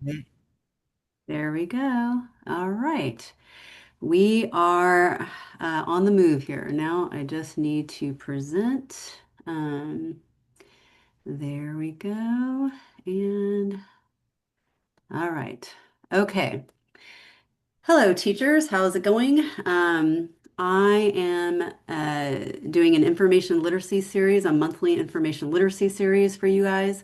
There we go. All right. We are on the move here. Now I just need to present. There we go. And all right. Okay. Hello, teachers. How's it going? I am doing an information literacy series, a monthly information literacy series for you guys.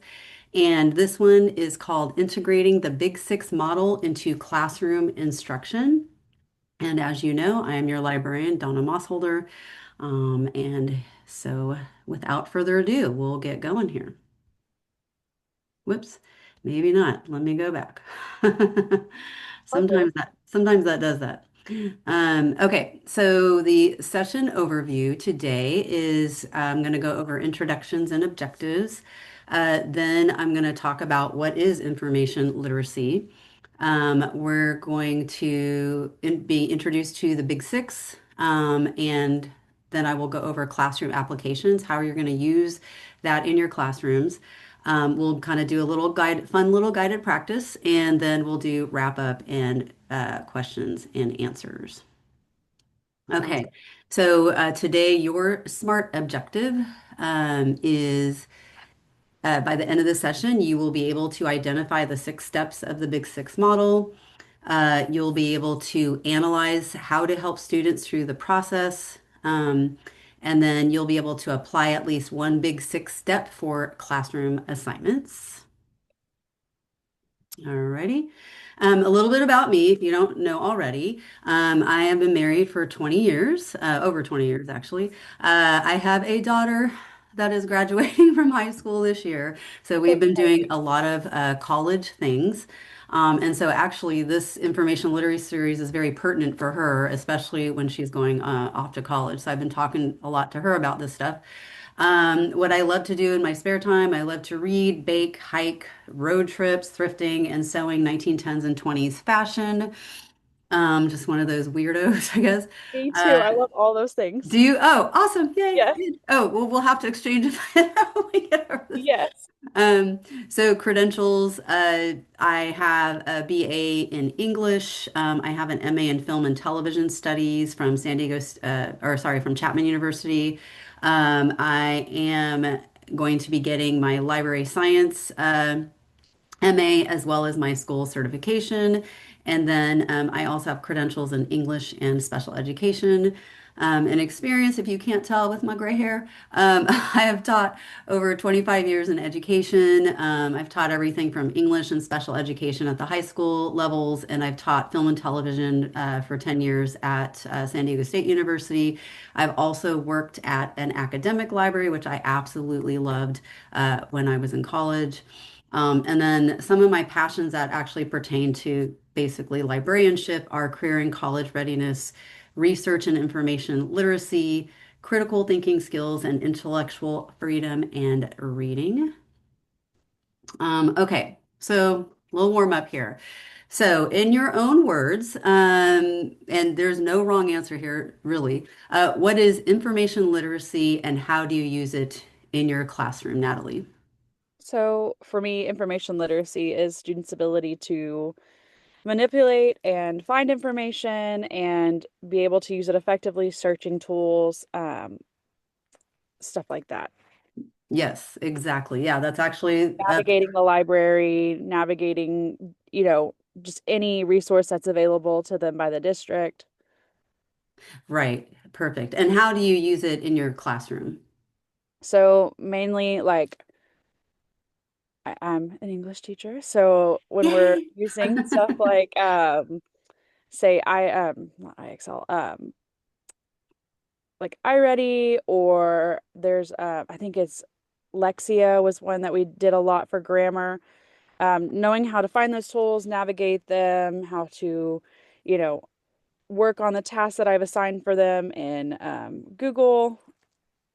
And this one is called Integrating the Big Six Model into Classroom Instruction. And as you know, I am your librarian, Donna Mossholder. And so without further ado, we'll get going here. Whoops, maybe not. Let me go back. All good. Sometimes that does that. Okay, so the session overview today is I'm going to go over introductions and objectives. Then I'm going to talk about what is information literacy. We're going to be introduced to the Big Six, and then I will go over classroom applications, how you're going to use that in your classrooms. We'll kind of do a little fun little guided practice, and then we'll do wrap up and questions and answers. Sounds Okay, good. so today your SMART objective is by the end of the session, you will be able to identify the 6 steps of the Big Six model. You'll be able to analyze how to help students through the process. And then you'll be able to apply at least one Big Six step for classroom assignments. Alrighty. A little bit about me, if you don't know already. I have been married for 20 years, over 20 years actually. I have a daughter that is graduating from high school this year. So we've been doing a lot of college things. And so actually this information literacy series is very pertinent for her, especially when she's going off to college. So I've been talking a lot to her about this stuff. What I love to do in my spare time, I love to read, bake, hike, road trips, thrifting, and sewing 1910s and 20s fashion. Just one of those weirdos, I guess. Me too. Uh, I love all those things. do you? Oh, awesome. Yay. Yes. Good. Oh, well, we'll have to exchange it when we get over this. Yes. Um, so credentials, I have a BA in English. I have an MA in Film and Television Studies from San Diego, or sorry, from Chapman University. I am going to be getting my library science MA as well as my school certification. And then I also have credentials in English and special education. And experience, if you can't tell with my gray hair, I have taught over 25 years in education. I've taught everything from English and special education at the high school levels, and I've taught film and television for 10 years at San Diego State University. I've also worked at an academic library, which I absolutely loved when I was in college. And then some of my passions that actually pertain to basically librarianship are career and college readiness, research and information literacy, critical thinking skills, and intellectual freedom and reading. Okay, so a little warm up here. So, in your own words, and there's no wrong answer here, really, what is information literacy and how do you use it in your classroom, Natalie? So for me, information literacy is students' ability to manipulate and find information and be able to use it effectively, searching tools, stuff like that. Yes, exactly. Yeah, that's actually Navigating the library, navigating, just any resource that's available to them by the district. right. Perfect. And how do you use it in your classroom? So mainly like I'm an English teacher, so when we're Yay. using stuff like say not IXL, like iReady, or there's I think it's Lexia was one that we did a lot for grammar. Knowing how to find those tools, navigate them, how to, you know, work on the tasks that I've assigned for them in Google,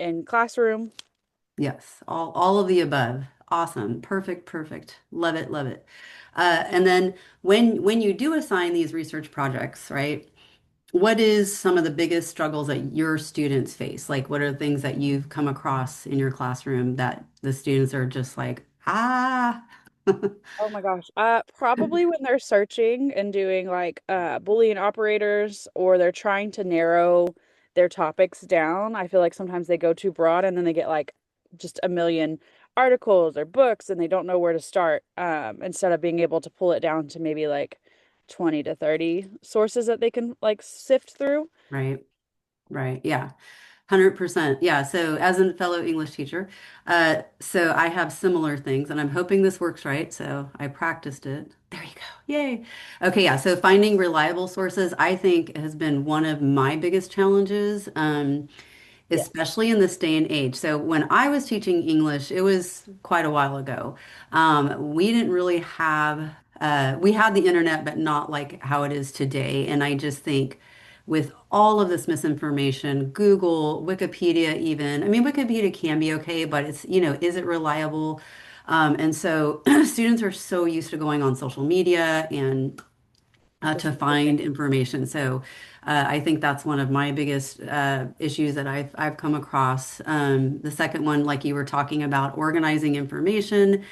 in Classroom. Yes, all of the above. Awesome. Perfect, perfect. Love it, love it. And then when you do assign these research projects, right? What is some of the biggest struggles that your students face? Like, what are the things that you've come across in your classroom that the students are just like, ah? Oh my gosh. Probably when they're searching and doing like Boolean operators or they're trying to narrow their topics down. I feel like sometimes they go too broad and then they get like just a million articles or books and they don't know where to start. Instead of being able to pull it down to maybe like 20 to 30 sources that they can like sift through. Right, right. Yeah. 100%. Yeah. So, as a fellow English teacher, so I have similar things, and I'm hoping this works right. So, I practiced it. There you go. Yay. Okay. Yeah. So, finding reliable sources, I think, has been one of my biggest challenges. Yes. Especially in this day and age. So when I was teaching English, it was quite a while ago. We didn't really have, we had the internet, but not like how it is today. And I just think with all of this misinformation, Google, Wikipedia, even, I mean, Wikipedia can be okay, but it's, is it reliable? And so students are so used to going on social media and Just to looking. find information. So I think that's one of my biggest issues that I've come across. The second one, like you were talking about, organizing information.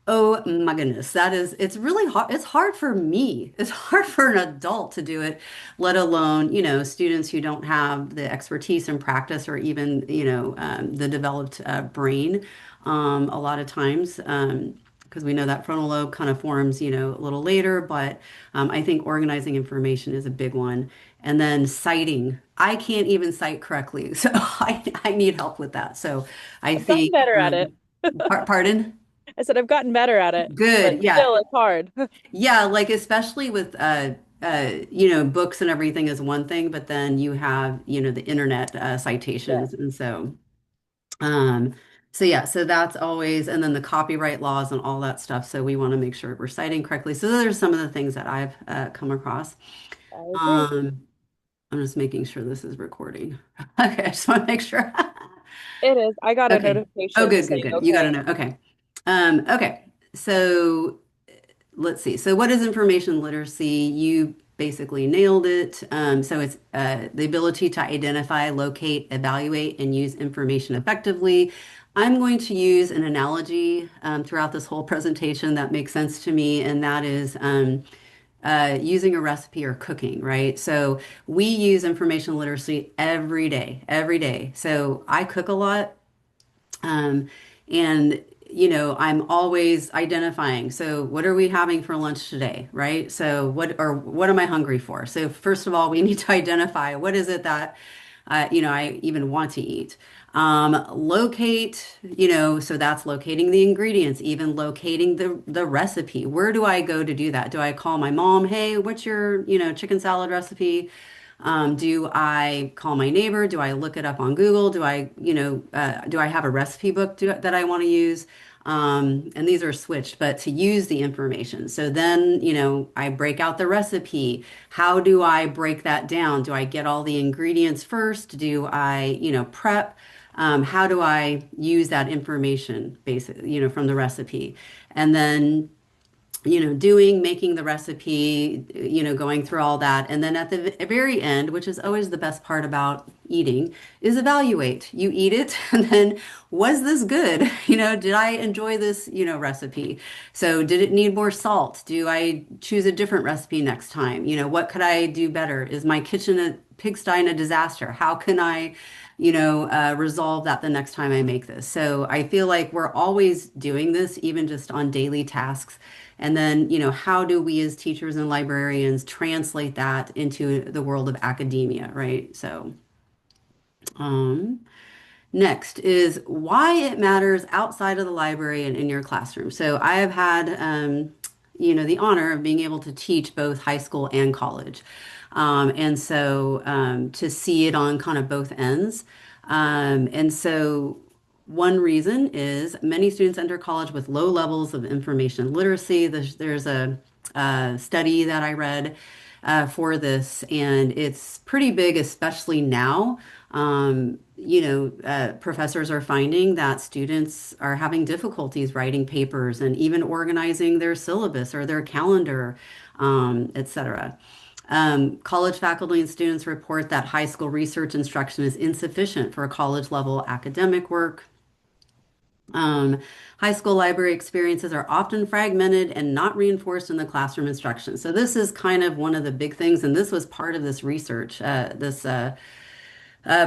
Oh my goodness, it's really hard. It's hard for me. It's hard for an adult to do it, let alone, students who don't have the expertise and practice or even, the developed brain a lot of times. Because we know that frontal lobe kind of forms, a little later, but I think organizing information is a big one. And then citing. I can't even cite correctly, so I need help with that. So I I've gotten think, better at it. pardon? I said I've gotten better at it, but Good. Yeah. still it's hard. Yeah, like especially with books and everything is one thing, but then you have, the internet Yeah. citations. And um so yeah, so that's always, and then the copyright laws and all that stuff. So we want to make sure we're citing correctly. So those are some of the things that I've come across. I agree. Um I'm just making sure this is recording. Okay, I just want to make sure. It is. I got a Okay. Oh, notification good, good, saying good. You got to okay. know. Okay. Okay. So let's see. So, what is information literacy? You basically nailed it. So, it's the ability to identify, locate, evaluate, and use information effectively. I'm going to use an analogy throughout this whole presentation that makes sense to me, and that is using a recipe or cooking, right? So, we use information literacy every day, every day. So, I cook a lot. Um, and I'm always identifying. So what are we having for lunch today, right? So what am I hungry for? So first of all, we need to identify what is it that I even want to eat. Locate, so that's locating the ingredients, even locating the recipe. Where do I go to do that? Do I call my mom, hey, what's your, chicken salad recipe? Do I call my neighbor? Do I look it up on Google? Do I have a recipe book that I want to use? And these are switched, but to use the information. So then, I break out the recipe. How do I break that down? Do I get all the ingredients first? Do I, prep? How do I use that information basically, from the recipe? And then making the recipe, going through all that. And then at the very end, which is always the best part about eating, is evaluate. You eat it, and then was this good? Did I enjoy this, recipe? So did it need more salt? Do I choose a different recipe next time? What could I do better? Is my kitchen a pigsty and a disaster? How can I resolve that the next time I make this. So I feel like we're always doing this, even just on daily tasks. And then, how do we as teachers and librarians translate that into the world of academia, right? So, um, next is why it matters outside of the library and in your classroom. So I have had, the honor of being able to teach both high school and college. And so to see it on kind of both ends. And so one reason is many students enter college with low levels of information literacy. There's a study that I read for this, and it's pretty big, especially now. Professors are finding that students are having difficulties writing papers and even organizing their syllabus or their calendar, etc. College faculty and students report that high school research instruction is insufficient for college level academic work. Um, High school library experiences are often fragmented and not reinforced in the classroom instruction. So this is kind of one of the big things, and this was part of this research. This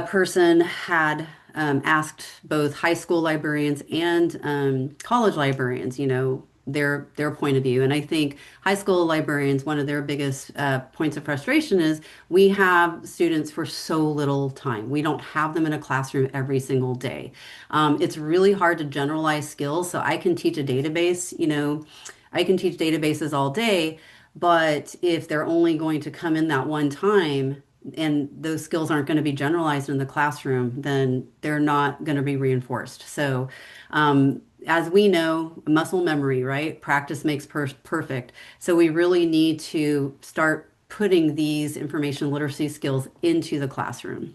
person had asked both high school librarians and college librarians, their point of view. And I think high school librarians, one of their biggest points of frustration is we have students for so little time. We don't have them in a classroom every single day. It's really hard to generalize skills. So I can teach a database, I can teach databases all day, but if they're only going to come in that one time, and those skills aren't going to be generalized in the classroom, then they're not going to be reinforced. So, as we know, muscle memory, right? Practice makes perfect. So, we really need to start putting these information literacy skills into the classroom.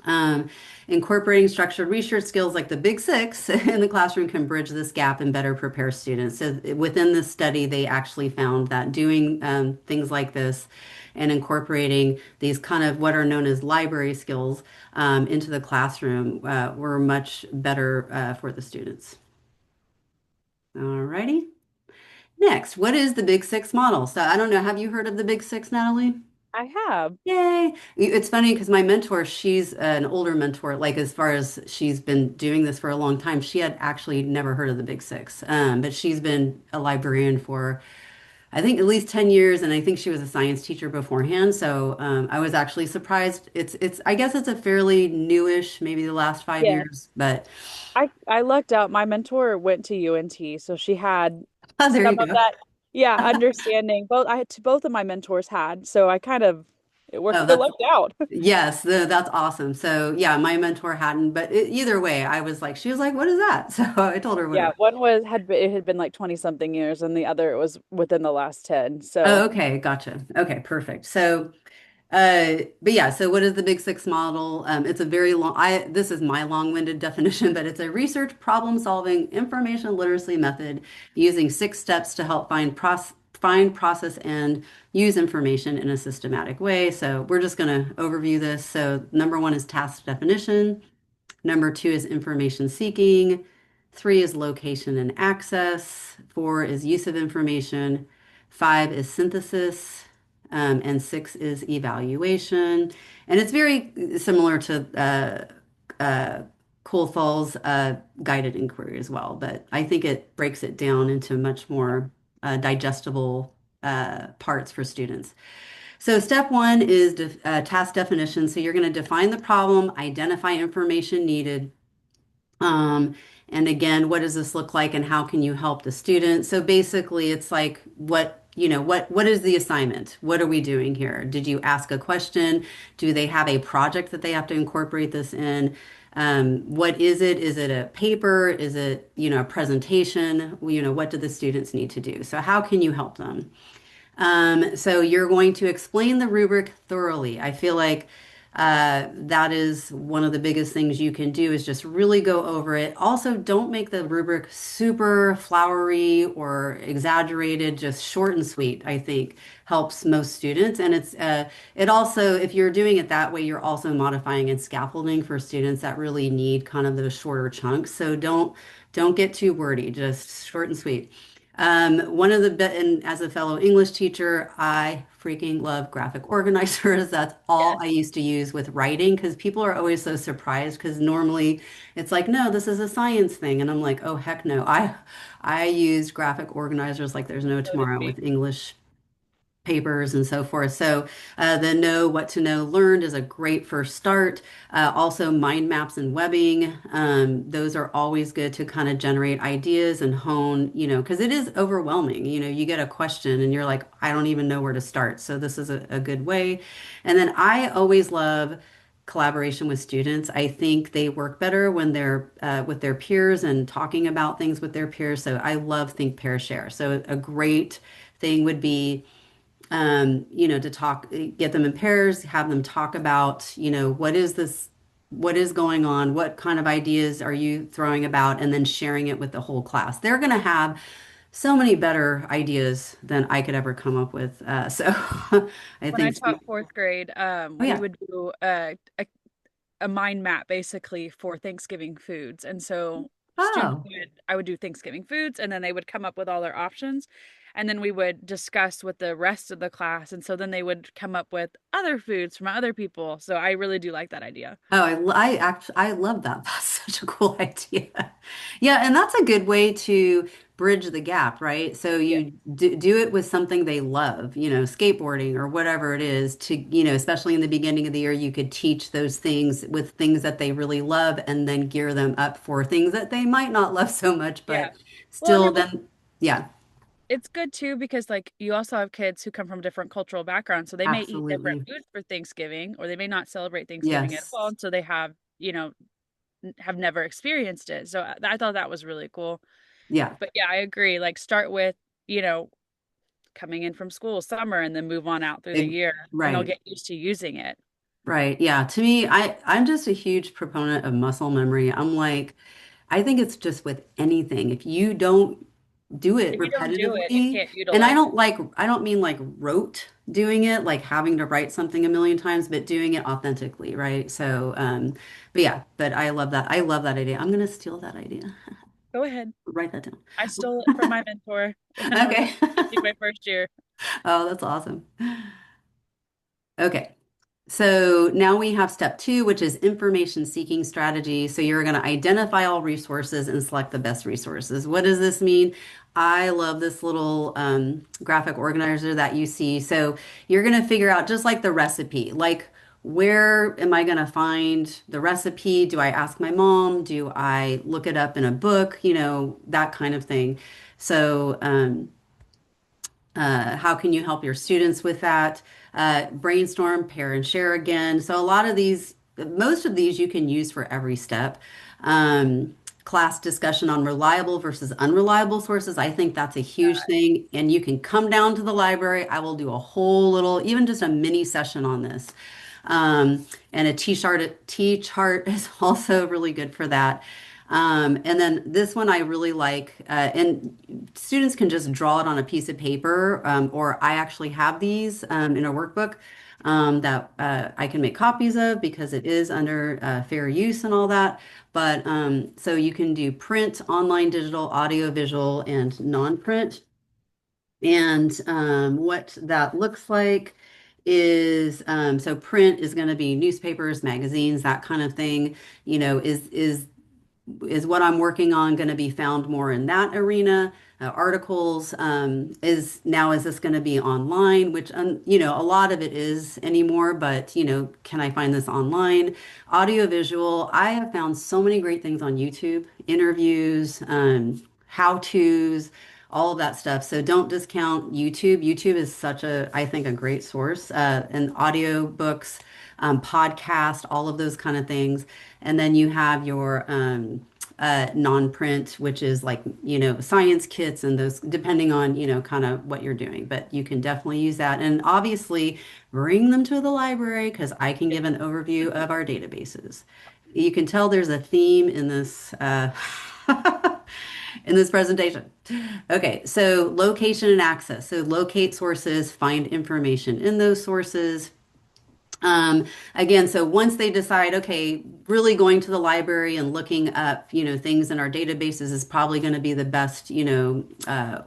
Um, Incorporating structured research skills like the Big Six in the classroom can bridge this gap and better prepare students. So within this study, they actually found that doing things like this and incorporating these kind of what are known as library skills into the classroom were much better for the students. Alrighty. Next, what is the Big Six model? So I don't know, have you heard of the Big Six, Natalie? I have. Yay. It's funny because my mentor, she's an older mentor, like as far as she's been doing this for a long time, she had actually never heard of the Big Six. But she's been a librarian for, I think, at least 10 years, and I think she was a science teacher beforehand. So I was actually surprised. I guess it's a fairly newish, maybe the last five Yes. years, but I lucked out. My mentor went to UNT, so she had oh, there you some of go. that, yeah, understanding. Both of my mentors had, so I kind of Oh, I that's lucked out. yes, that's awesome. So yeah, my mentor hadn't, but either way, I was like, she was like, "What is that?" So I told her what it Yeah, was. one it had been like 20 something years, and the other it was within the last 10. Oh, So okay, gotcha. Okay, perfect. So, but yeah, so what is the Big Six model? It's a very long, this is my long-winded definition, but it's a research problem-solving information literacy method using six steps to help find, process, and use information in a systematic way. So we're just going to overview this. So number one is task definition. Number two is information seeking. Three is location and access. Four is use of information. Five is synthesis. And six is evaluation. And it's very similar to Kuhlthals' guided inquiry as well, but I think it breaks it down into much more digestible parts for students. So step one is task definition. So you're going to define the problem, identify information needed, um, and again, what does this look like and how can you help the student? So basically, it's like what is the assignment? What are we doing here? Did you ask a question? Do they have a project that they have to incorporate this in? What is it? Is it a paper? Is it, a presentation? What do the students need to do? So how can you help them? So you're going to explain the rubric thoroughly. I feel like that is one of the biggest things you can do is just really go over it. Also, don't make the rubric super flowery or exaggerated, just short and sweet, I think helps most students. And it also, if you're doing it that way, you're also modifying and scaffolding for students that really need kind of those shorter chunks. So don't get too wordy, just short and sweet. And as a fellow English teacher, I freaking love graphic organizers. That's all I yes, used to use with writing because people are always so surprised because normally it's like, no, this is a science thing. And I'm like, oh, heck no. I used graphic organizers like there's no so did tomorrow we. with English papers and so forth. So the know what to know learned is a great first start. Also, mind maps and webbing. Those are always good to kind of generate ideas and hone, because it is overwhelming. You get a question and you're like, I don't even know where to start. So this is a good way. And then I always love collaboration with students. I think they work better when they're with their peers and talking about things with their peers. So I love think, pair, share. So a great thing would be to talk, get them in pairs, have them talk about, what is going on, what kind of ideas are you throwing about, and then sharing it with the whole class. They're going to have so many better ideas than I could ever come up with. So I When I think, taught fourth grade, oh we yeah, would do a mind map basically for Thanksgiving foods. And so Oh. I would do Thanksgiving foods, and then they would come up with all their options, and then we would discuss with the rest of the class, and so then they would come up with other foods from other people. So I really do like that idea. Oh, I actually I love that. That's such a cool idea. Yeah, and that's a good way to bridge the gap, right? So Yeah. you do it with something they love, skateboarding or whatever it is to, especially in the beginning of the year, you could teach those things with things that they really love and then gear them up for things that they might not love so much, Yeah. but Well, and still then, yeah, it's good too because like you also have kids who come from different cultural backgrounds, so they may eat different absolutely. foods for Thanksgiving, or they may not celebrate Thanksgiving at Yes. all, and so they have, have never experienced it. So I thought that was really cool. Yeah. But yeah, I agree. Like start with, you know, coming in from school summer and then move on out through the year, and they'll Right. get used to using it. Right. Yeah. To me, I'm just a huge proponent of muscle memory. I'm like, I think it's just with anything. If you don't do it If you don't do it, you repetitively, can't and utilize it. I don't mean like rote doing it, like having to write something a million times, but doing it authentically, right? So, but yeah, but I love that. I love that idea. I'm gonna steal that idea. Go ahead. Write that down. I stole it from my mentor when I was Okay. teaching my first year. Oh, that's awesome. Okay. So now we have step two, which is information seeking strategy. So you're going to identify all resources and select the best resources. What does this mean? I love this little graphic organizer that you see. So you're going to figure out just like the recipe, like where am I going to find the recipe? Do I ask my mom? Do I look it up in a book? That kind of thing. So, how can you help your students with that? Brainstorm, pair and share again. So a lot of these, most of these you can use for every step. Class discussion on reliable versus unreliable sources. I think that's a huge thing. And you can come down to the library. I will do a whole little, even just a mini session on this. And a T chart is also really good for that. And then this one I really like, and students can just draw it on a piece of paper, or I actually have these in a workbook that I can make copies of because it is under fair use and all that. But so you can do print, online, digital, audio, visual, and non-print. And what that looks like is so print is going to be newspapers, magazines, that kind of thing, is what I'm working on going to be found more in that arena? Articles is this going to be online? Which a lot of it is anymore, but can I find this online? Audio visual. I have found so many great things on YouTube, interviews, how-tos, all of that stuff. So don't discount YouTube. YouTube is such I think, a great source. And audio books, podcast, all of those kind of things. And then you have your non-print, which is like, science kits and those, depending on, kind of what you're doing. But you can definitely use that. And obviously bring them to the library because I can give an overview of our databases. You can tell there's a theme in this in this presentation. Okay, so location and access. So locate sources, find information in those sources, again, so once they decide, okay, really going to the library and looking up, things in our databases is probably going to be the best,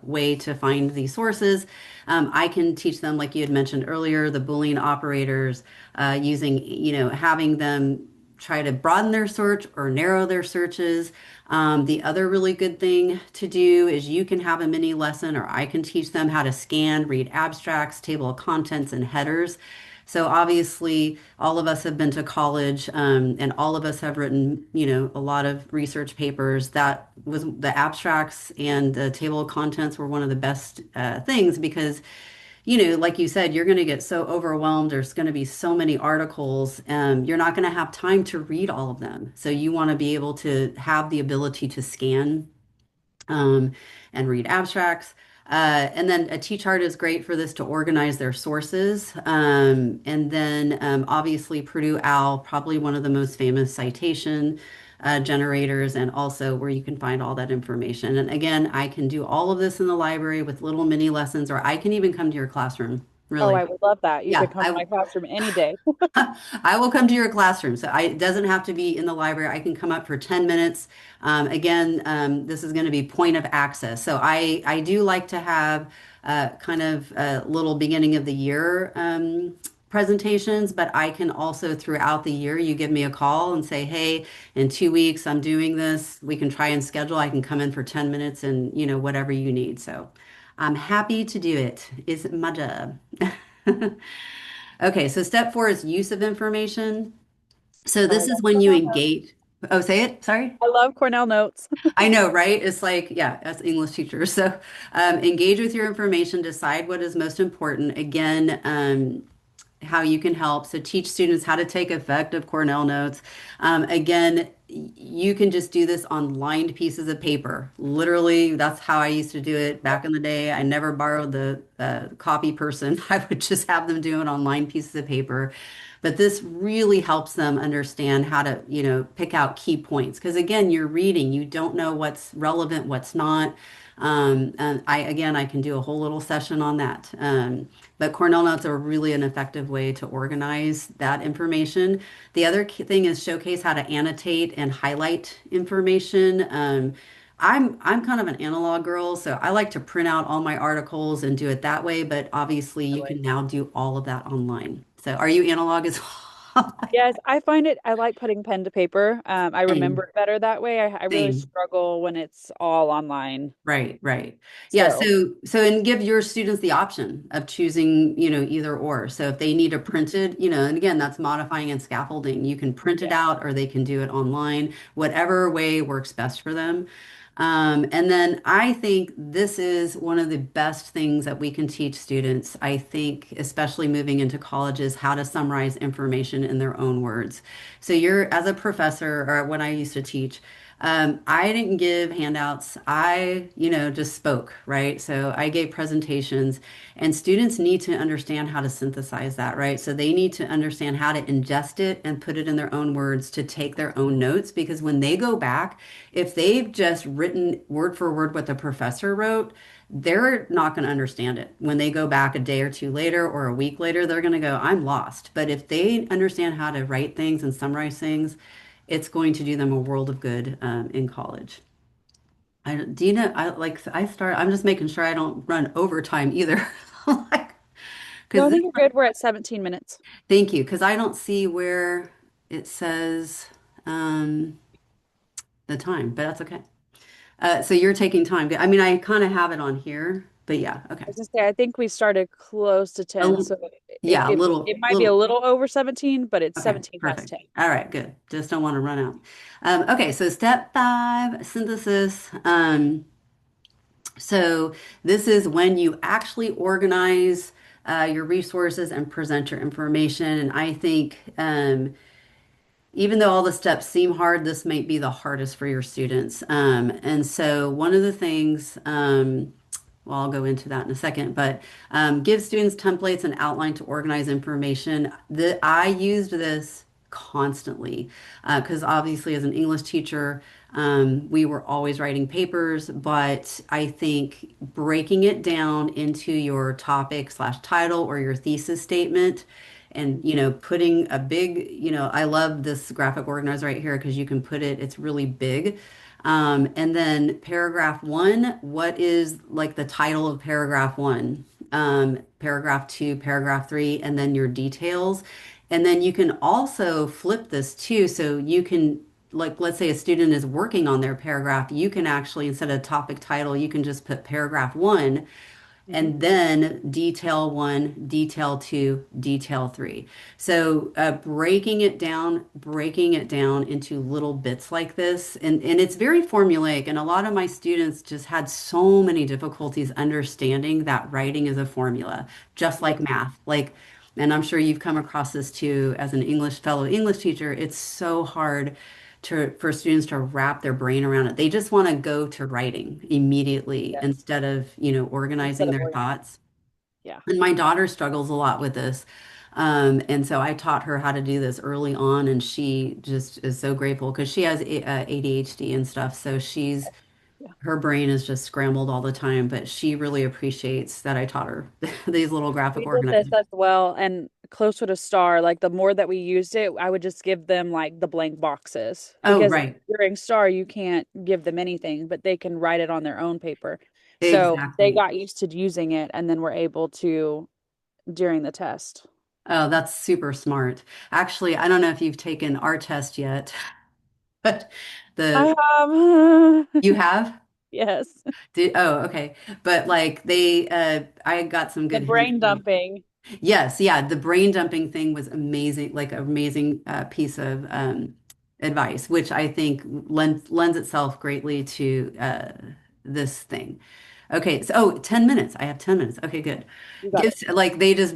way to find these sources. I can teach them, like you had mentioned earlier, the Boolean operators, using, having them try to broaden their search or narrow their searches. The other really good thing to do is you can have a mini lesson, or I can teach them how to scan, read abstracts, table of contents, and headers. So obviously, all of us have been to college, and all of us have written, a lot of research papers. That was the abstracts and the table of contents were one of the best things because, like you said, you're going to get so overwhelmed. There's going to be so many articles. You're not going to have time to read all of them. So you want to be able to have the ability to scan um, and read abstracts. And then a T-chart is great for this to organize their sources. And then obviously Purdue OWL, probably one of the most famous citation generators, and also where you can find all that information. And again, I can do all of this in the library with little mini lessons, or I can even come to your classroom. Oh, really. I would love that. You Yeah, could come to my classroom any day. I will come to your classroom. So it doesn't have to be in the library. I can come up for 10 minutes. Again, this is going to be point of access. So I do like to have kind of a little beginning of the year presentations, but I can also throughout the year, you give me a call and say, hey, in 2 weeks, I'm doing this. We can try and schedule. I can come in for 10 minutes and, whatever you need. So I'm happy to do it. It's my job. Okay, so step four is use of information. So Oh, I this love is when you Cornell notes. engage. Oh, say it. Sorry. I love Cornell notes. I know, right? It's like, yeah, as English teachers. So engage with your information, decide what is most important. Again, how you can help. So teach students how to take effective Cornell notes. Again, you can just do this on lined pieces of paper. Literally, that's how I used to do it back in the day. I never borrowed the copy person. I would just have them do it on lined pieces of paper. But this really helps them understand how to, pick out key points. Because again, you're reading, you don't know what's relevant, what's not. And I can do a whole little session on that. But Cornell Notes are really an effective way to organize that information. The other key thing is showcase how to annotate and highlight information. I'm kind of an analog girl, so I like to print out all my articles and do it that way. But obviously, you Really. can now do all of that online. So, are you analog as well? Yes, I find it, I like putting pen to paper. I remember Same, it better that way. I really same. struggle when it's all online. Right, right. Yeah, So, so and give your students the option of choosing, either or. So if they need a printed, and again, that's modifying and scaffolding. You can print it yeah, out or they can do it online, whatever way works best for them. And then I think this is one of the best things that we can teach students. I think, especially moving into colleges, how to summarize information in their own words. So you're, as a professor, or when I used to teach, I didn't give handouts. I, just spoke, right? So I gave presentations, and students need to understand how to synthesize that, right? So they need to understand how to ingest it and put it in their own words to take their own notes, because when they go back, if they've just written word for word what the professor wrote, they're not going to understand it. When they go back a day or two later or a week later, they're going to go, I'm lost. But if they understand how to write things and summarize things, it's going to do them a world of good in college. Do you know, I'm just making sure I don't run overtime either. Like, no, because I this, think you're good. We're at 17 minutes. thank you, because I don't see where it says um, the time, but that's okay. So you're taking time. I mean, I kind of have it on here, but yeah, okay. I was just say, I think we started close to 10, Um, so yeah, a it little, might be a little. little over 17, but it's Okay, 17 past perfect. 10. All right, good. Just don't want to run out. Okay, so step five, synthesis. So this is when you actually organize your resources and present your information. And I think even though all the steps seem hard, this might be the hardest for your students. And so one of the things, well, I'll go into that in a second, but give students templates and outline to organize information. I used this constantly because obviously as an English teacher, we were always writing papers, but I think breaking it down into your topic slash title or your thesis statement and putting a big, I love this graphic organizer right here because you can put it, it's really big. And then paragraph one, what is like the title of paragraph one? Paragraph two, paragraph three, and then your details. And then you can also flip this too. So you can, like, let's say a student is working on their paragraph, you can actually, instead of topic title, you can just put paragraph one Mhm. and then detail one, detail two, detail three. So breaking it down into little bits like this. And it's very formulaic. And a lot of my students just had so many difficulties understanding that writing is a formula, just Yeah. like math. Like, and I'm sure you've come across this too as an fellow English teacher. It's so hard for students to wrap their brain around it. They just want to go to writing immediately Yes. instead of, Instead organizing of their organizing. thoughts. Yeah. And my daughter struggles a lot with this. And so I taught her how to do this early on, and she just is so grateful because she has ADHD and stuff. So she's Yeah. her brain is just scrambled all the time, but she really appreciates that I taught her these little graphic We did this organizers. as well, and closer to Star, like the more that we used it, I would just give them like the blank boxes Oh, because right. during Star you can't give them anything, but they can write it on their own paper. So they Exactly. got used to using it, and then were able to during the test. Oh, that's super smart. Actually, I don't know if you've taken our test yet, but the I have. you have? Yes. Oh, okay. But like I got some The good hints brain from. dumping. Yes, yeah, the brain dumping thing was amazing, like an amazing piece of advice, which I think lends itself greatly to this thing. Okay, so 10 minutes. I have 10 minutes. Okay, good. You got it. Gives like they just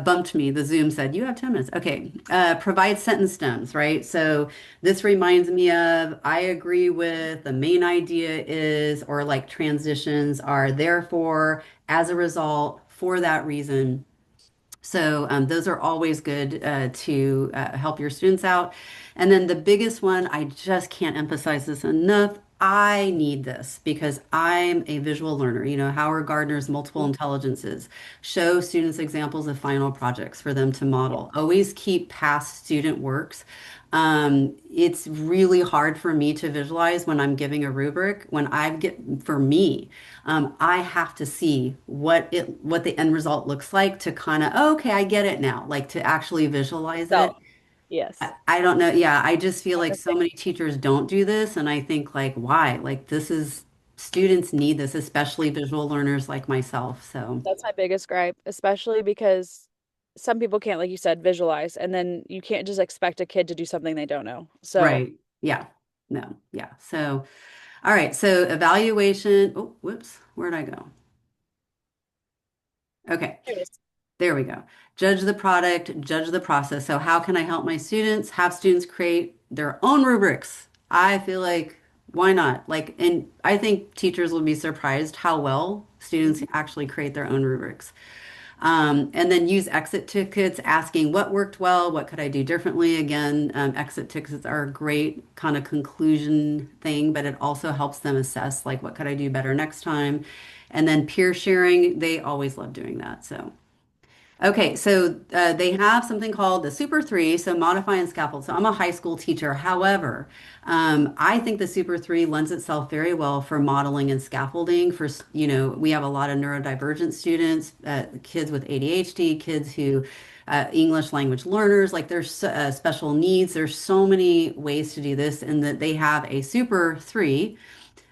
bumped me. The Zoom said you have 10 minutes. Okay, provide sentence stems, right? So this reminds me of I agree with the main idea is, or like transitions are therefore, as a result, for that reason. So those are always good to help your students out. And then the biggest one, I just can't emphasize this enough. I need this because I'm a visual learner. You know, Howard Gardner's multiple intelligences. Show students examples of final projects for them to Yeah. model. Always keep past student works. It's really hard for me to visualize when I'm giving a rubric. When I get, for me, I have to see what the end result looks like to kind of, oh, okay, I get it now, like to actually visualize it. Self. Yes. I don't know. Yeah, I just feel I'm like the so many same. teachers don't do this, and I think like, why? Like this is students need this, especially visual learners like myself. So, That's my biggest gripe, especially because some people can't, like you said, visualize, and then you can't just expect a kid to do something they don't know. So, right. Yeah. No. Yeah. So, all right. So evaluation. Oh, whoops. Where'd I go? Okay. there it is. There we go. Judge the product, judge the process. So how can I help my students? Have students create their own rubrics. I feel like why not? Like, and I think teachers will be surprised how well students Mhm. actually create their own rubrics. And then use exit tickets, asking what worked well, what could I do differently. Again, exit tickets are a great kind of conclusion thing, but it also helps them assess like what could I do better next time. And then peer sharing, they always love doing that. So. Okay, so they have something called the Super Three, so modify and scaffold. So I'm a high school teacher. However, I think the Super Three lends itself very well for modeling and scaffolding. We have a lot of neurodivergent students, kids with ADHD, kids who English language learners, like there's special needs. There's so many ways to do this, and that they have a Super Three.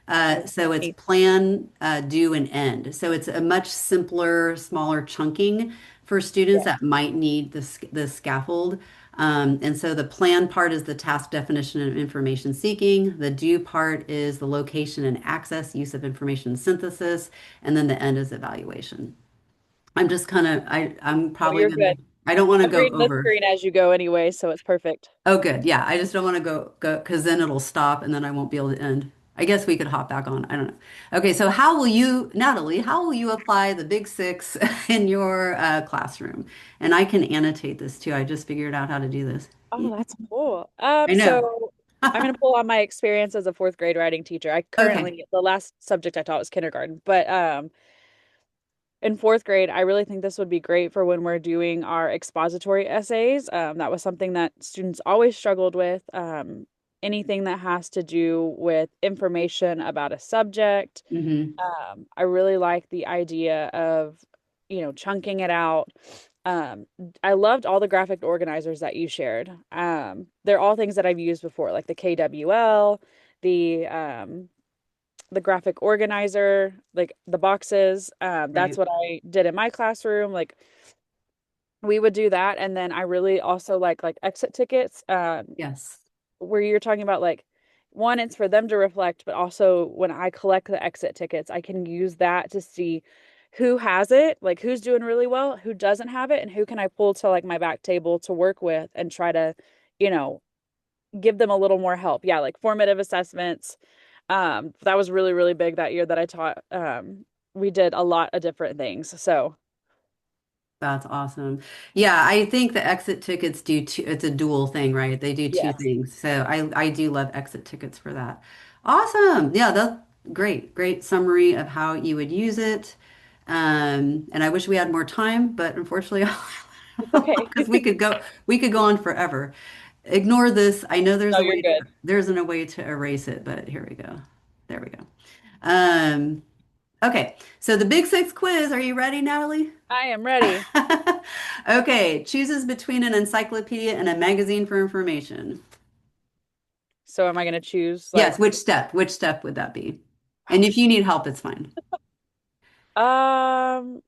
So it's Neat. plan, do, and end. So it's a much simpler, smaller chunking for students Yeah. that might need the scaffold. And so the plan part is the task definition and information seeking. The do part is the location and access, use of information synthesis, and then the end is evaluation. I'm just kind of I'm Oh, probably you're gonna good. I don't want to I'm go reading the over. screen as you go anyway, so it's perfect. Oh, good. Yeah, I just don't want to go because then it'll stop and then I won't be able to end. I guess we could hop back on. I don't know. Okay, so how will you, Natalie, how will you apply the Big Six in your classroom? And I can annotate this too. I just figured out how to do this. Oh, that's cool. I know. So I'm gonna pull on my experience as a fourth grade writing teacher. I Okay. currently, the last subject I taught was kindergarten, but in fourth grade, I really think this would be great for when we're doing our expository essays. That was something that students always struggled with. Anything that has to do with information about a subject. Hmm. I really like the idea of, chunking it out. I loved all the graphic organizers that you shared. They're all things that I've used before, like the KWL, the the graphic organizer, like the boxes. That's Right. what I did in my classroom. Like we would do that, and then I really also like exit tickets. Yes. Where you're talking about like one, it's for them to reflect, but also when I collect the exit tickets, I can use that to see who has it, like who's doing really well, who doesn't have it, and who can I pull to like my back table to work with and try to, you know, give them a little more help. Yeah, like formative assessments. That was really, really big that year that I taught. We did a lot of different things. So That's awesome. Yeah, I think the exit tickets do two, it's a dual thing, right? They do two yes. things. So I do love exit tickets for that. Awesome. Yeah, Great summary of how you would use it. And I wish we had more time, but unfortunately, It's okay. because we could go on forever. Ignore this. I know No, you're good. there's a way to erase it, but here we go. There we go. Um, okay, so the Big Six quiz. Are you ready, Natalie? I am ready. Okay, chooses between an encyclopedia and a magazine for information. So am I going to choose Yes, like, which step? Which step would that be? And if you need help, it's fine. um,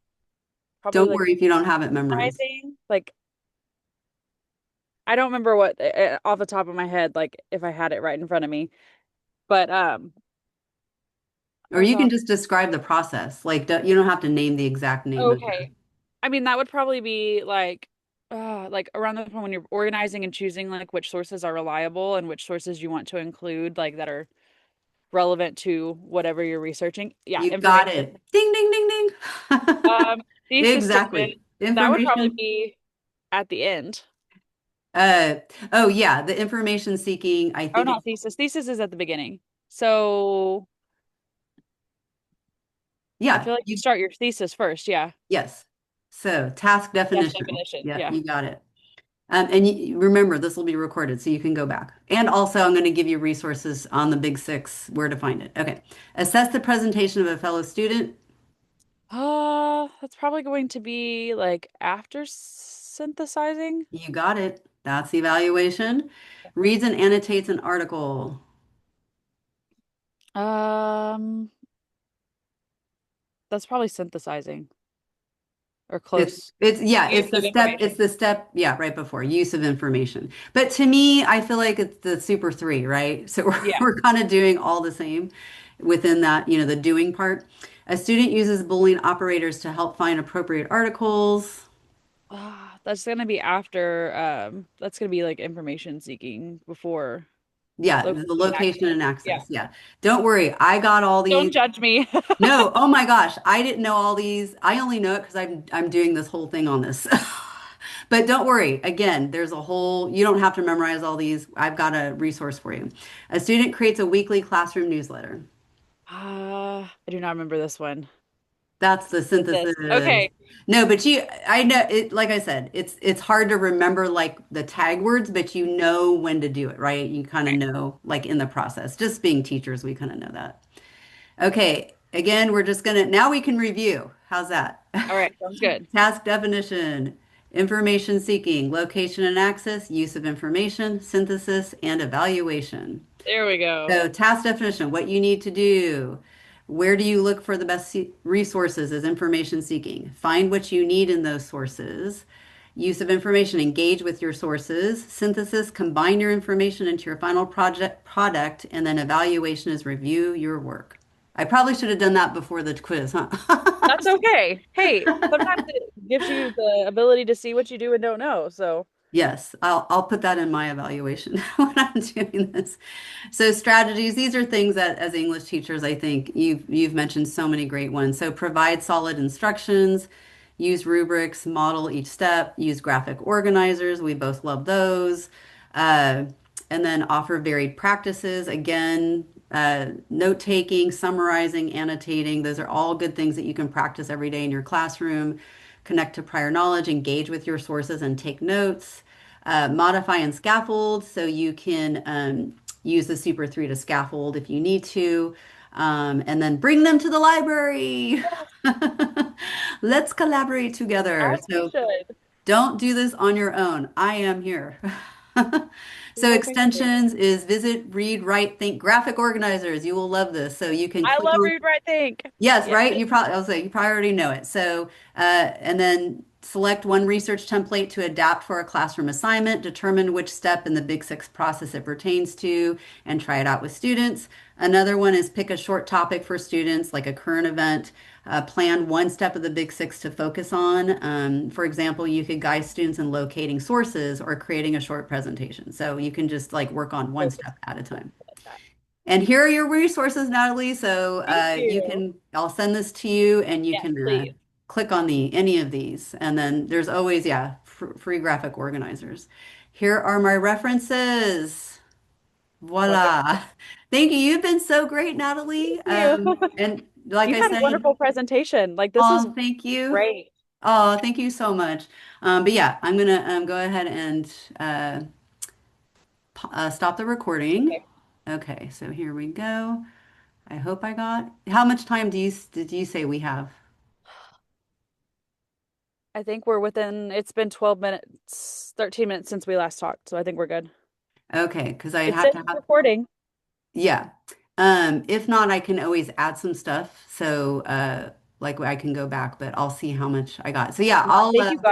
probably Don't like worry if you don't have it memorized. organizing? Like, I don't remember what off the top of my head, like if I had it right in front of me. But Or you can uh, just describe the process. Like, you don't have to name the exact name of the. okay. I mean, that would probably be like around the point when you're organizing and choosing like which sources are reliable and which sources you want to include, like that are relevant to whatever you're researching. Yeah, You got information. it. Ding, ding, ding, ding. Thesis Exactly. statement. That would probably Information. be at the end. Uh, oh yeah, the information seeking, I Oh, think not it's, thesis. Thesis is at the beginning. So I yeah, feel like you start your thesis first. Yeah. yes. So task Dash definition. definition. Yeah, Yeah. you got it. And remember, this will be recorded, so you can go back. And also, I'm going to give you resources on the Big Six, where to find it. Okay. Assess the presentation of a fellow student. That's probably going to be like after synthesizing. You got it. That's evaluation. Reads and annotates an article. Um, that's probably synthesizing or It's close. it's yeah, Use of it's information. the step, yeah, right before use of information. But to me, I feel like it's the super three, right? So we're, Yeah. we're kind of doing all the same within that, the doing part. A student uses Boolean operators to help find appropriate articles. That's gonna be after that's gonna be like information seeking before Yeah, the location and location access. and Yeah. access. Yeah. Don't worry, I got all Don't these. judge me. No, oh my gosh, I didn't know all these. I only know it because I'm doing this whole thing on this. But don't worry, again, there's a whole, you don't have to memorize all these. I've got a resource for you. A student creates a weekly classroom newsletter. I do not remember this one. That's the What's this? synthesis. Okay. No, but I know it, like I said, it's hard to remember like the tag words, but you know when to do it, right? You kind of know like in the process. Just being teachers, we kind of know that. Okay, again, we're just gonna, now we can review. How's that? All right. Sounds good. Task definition, information seeking, location and access, use of information, synthesis, and evaluation. There we go. So, task definition, what you need to do. Where do you look for the best resources as information seeking? Find what you need in those sources. Use of information, engage with your sources. Synthesis, combine your information into your final product, and then evaluation is review your work. I probably should have done that before the quiz, huh? That's okay. Hey, sometimes it gives you the ability to see what you do and don't know. So, Yes, I'll put that in my evaluation when I'm doing this. So strategies, these are things that as English teachers, I think you've mentioned so many great ones. So provide solid instructions, use rubrics, model each step, use graphic organizers. We both love those. Uh, and then offer varied practices. Again, note taking, summarizing, annotating. Those are all good things that you can practice every day in your classroom. Connect to prior knowledge, engage with your sources, and take notes. Modify and scaffold, so you can use the Super 3 to scaffold if you need to. And then bring them to the library. Let's collaborate together. as we So should. don't do this on your own. I am here. We So will be here. extensions is visit, read, write, think, graphic organizers. You will love this. So you can I click love on. read, write, think. Yes, Yes. right. I'll say you probably already know it. So, and then select one research template to adapt for a classroom assignment, determine which step in the Big Six process it pertains to, and try it out with students. Another one is pick a short topic for students, like a current event. Plan one step of the Big Six to focus on. For example, you could guide students in locating sources or creating a short presentation. So you can just like work on one Focus step at a time. like that. And here are your resources, Natalie. So Thank you you. can, I'll send this to you and you Yes, can please. click on any of these. And then there's always, yeah, free graphic organizers. Here are my references. Wonderful. Voila. Thank you. You've been so great, Thank Natalie. you. And like You I had a said, wonderful presentation. Like this was oh, thank you. great. Oh, thank you so much. But yeah, I'm gonna go ahead and stop the recording. Okay. Okay, so here we go. I hope I got. How much time did you say we have? I think we're within, it's been 12 minutes, 13 minutes since we last talked, so I think we're good. Okay, because I It have says to it's have. recording. Yeah. If not, I can always add some stuff. So like I can go back, but I'll see how much I got. So yeah, No, I I'll think you got